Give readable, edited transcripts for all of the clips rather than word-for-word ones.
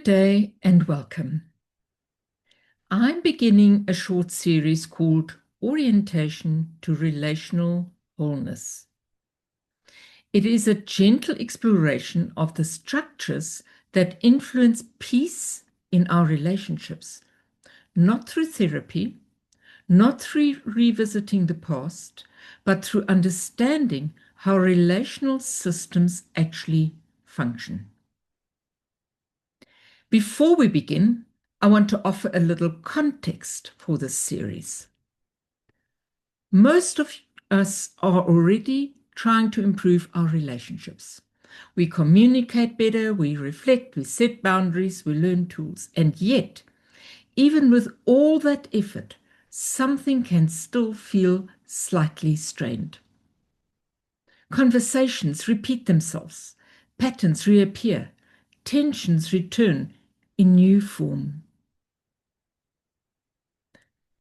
Good day and welcome. I'm beginning a short series called Orientation to Relational Wholeness. It is a gentle exploration of the structures that influence peace in our relationships, not through therapy, not through revisiting the past, but through understanding how relational systems actually function. Before we begin, I want to offer a little context for this series. Most of us are already trying to improve our relationships. We communicate better, we reflect, we set boundaries, we learn tools. And yet, even with all that effort, something can still feel slightly strained. Conversations repeat themselves, patterns reappear, tensions return in new form.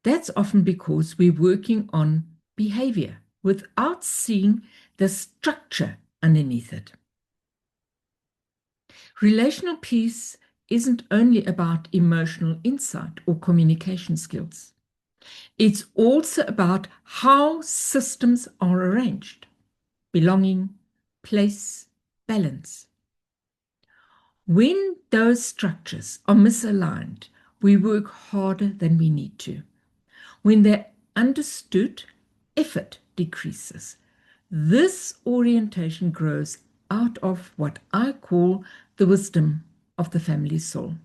That's often because we're working on behavior without seeing the structure underneath it. Relational peace isn't only about emotional insight or communication skills. It's also about how systems are arranged: belonging, place, balance. When those structures are misaligned, we work harder than we need to. When they're understood, effort decreases. This orientation grows out of what I call the wisdom of the family soul.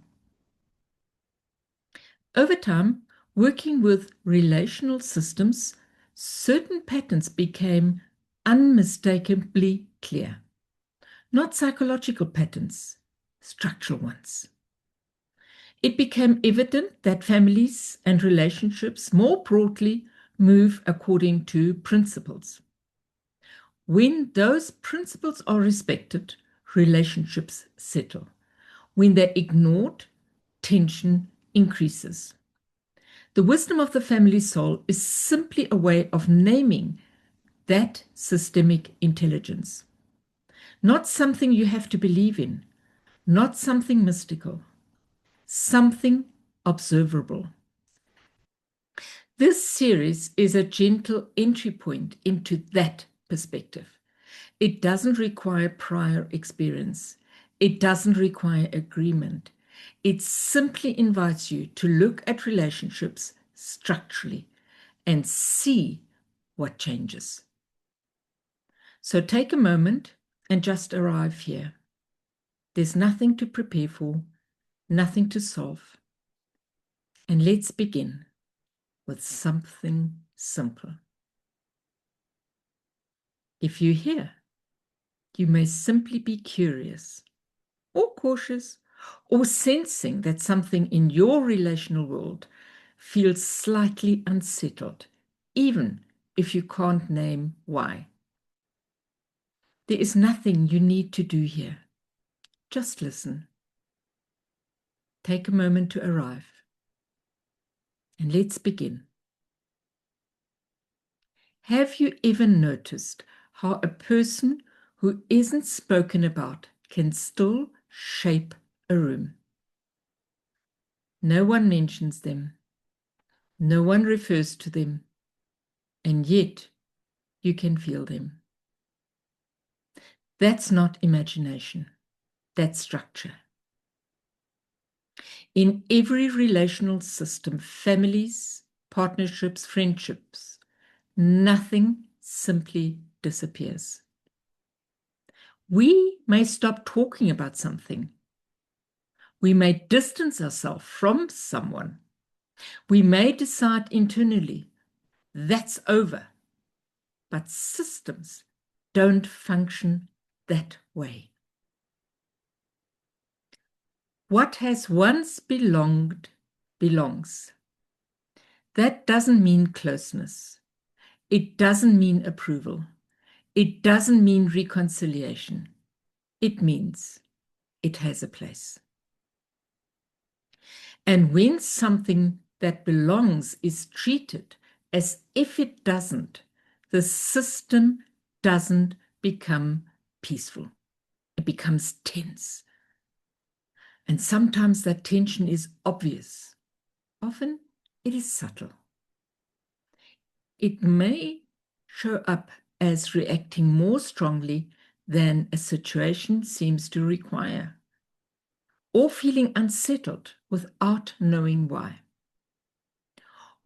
Over time, working with relational systems, certain patterns became unmistakably clear. Not psychological patterns, structural ones. It became evident that families and relationships more broadly move according to principles. When those principles are respected, relationships settle. When they're ignored, tension increases. The wisdom of the family soul is simply a way of naming that systemic intelligence. Not something you have to believe in, not something mystical, something observable. This series is a gentle entry point into that perspective. It doesn't require prior experience. It doesn't require agreement. It simply invites you to look at relationships structurally and see what changes. So take a moment and just arrive here. There's nothing to prepare for, nothing to solve. And let's begin with something simple. If you're here, you may simply be curious or cautious or sensing that something in your relational world feels slightly unsettled, even if you can't name why. There is nothing you need to do here. Just listen. Take a moment to arrive. And let's begin. Have you ever noticed how a person who isn't spoken about can still shape a room? No one mentions them. No one refers to them. And yet, you can feel them. That's not imagination. That's structure. In every relational system, families, partnerships, friendships, nothing simply disappears. We may stop talking about something. We may distance ourselves from someone. We may decide internally, that's over. But systems don't function that way. What has once belonged, belongs. That doesn't mean closeness. It doesn't mean approval. It doesn't mean reconciliation. It means it has a place. And when something that belongs is treated as if it doesn't, the system doesn't become peaceful. It becomes tense. And sometimes that tension is obvious. Often it is subtle. It may show up as reacting more strongly than a situation seems to require, or feeling unsettled without knowing why,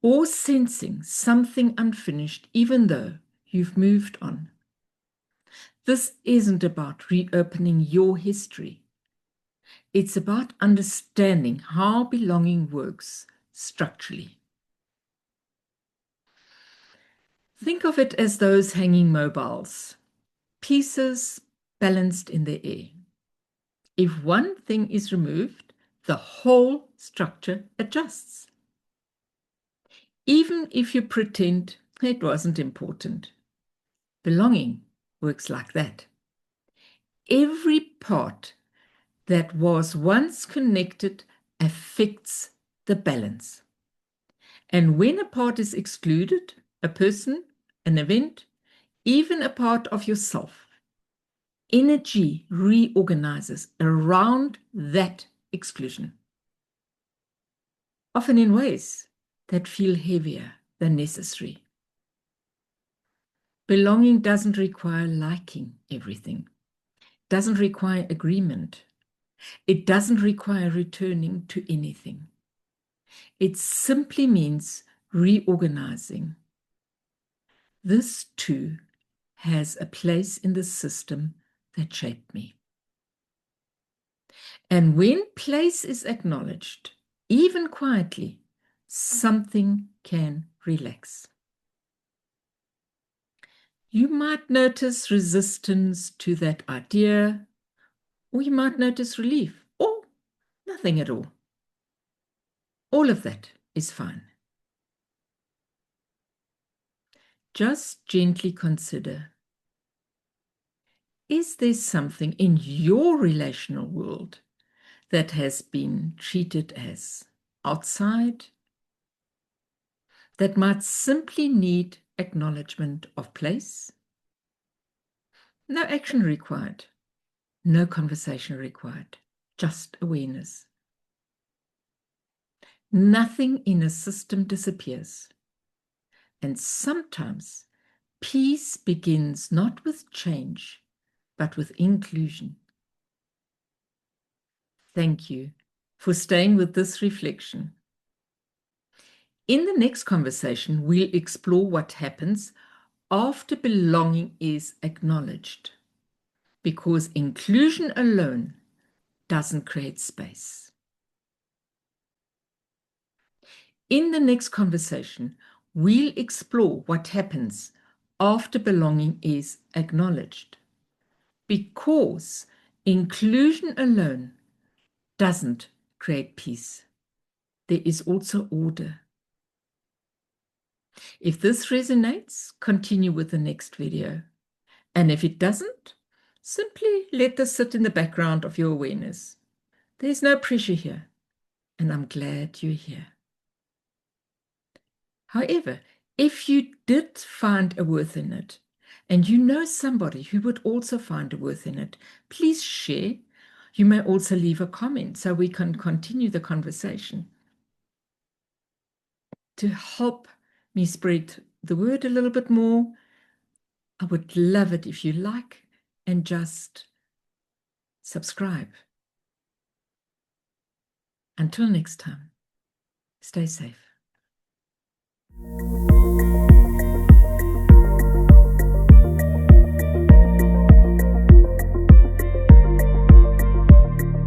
or sensing something unfinished even though you've moved on. This isn't about reopening your history. It's about understanding how belonging works structurally. Think of it as those hanging mobiles, pieces balanced in the air. If one thing is removed, the whole structure adjusts. Even if you pretend it wasn't important. Belonging works like that. Every part that was once connected affects the balance. And when a part is excluded, a person, an event, even a part of yourself, energy reorganizes around that exclusion, often in ways that feel heavier than necessary. Belonging doesn't require liking everything, doesn't require agreement. It doesn't require returning to anything. It simply means reorganizing. This too has a place in the system that shaped me. And when place is acknowledged, even quietly, something can relax. You might notice resistance to that idea, or you might notice relief, or nothing at all. All of that is fine. Just gently consider, is there something in your relational world that has been treated as outside, that might simply need acknowledgement of place? No action required, no conversation required, just awareness. Nothing in a system disappears. And sometimes peace begins not with change, but with inclusion. Thank you for staying with this reflection. In the next conversation, we'll explore what happens after belonging is acknowledged, because inclusion alone doesn't create space. In the next conversation, we'll explore what happens after belonging is acknowledged, because inclusion alone doesn't create peace. There is also order. If this resonates, continue with the next video. And if it doesn't, simply let this sit in the background of your awareness. There's no pressure here, and I'm glad you're here. However, if you did find a worth in it, and you know somebody who would also find a worth in it, please share. You may also leave a comment so we can continue the conversation. To help me spread the word a little bit more, I would love it if you like and just subscribe. Until next time, stay safe.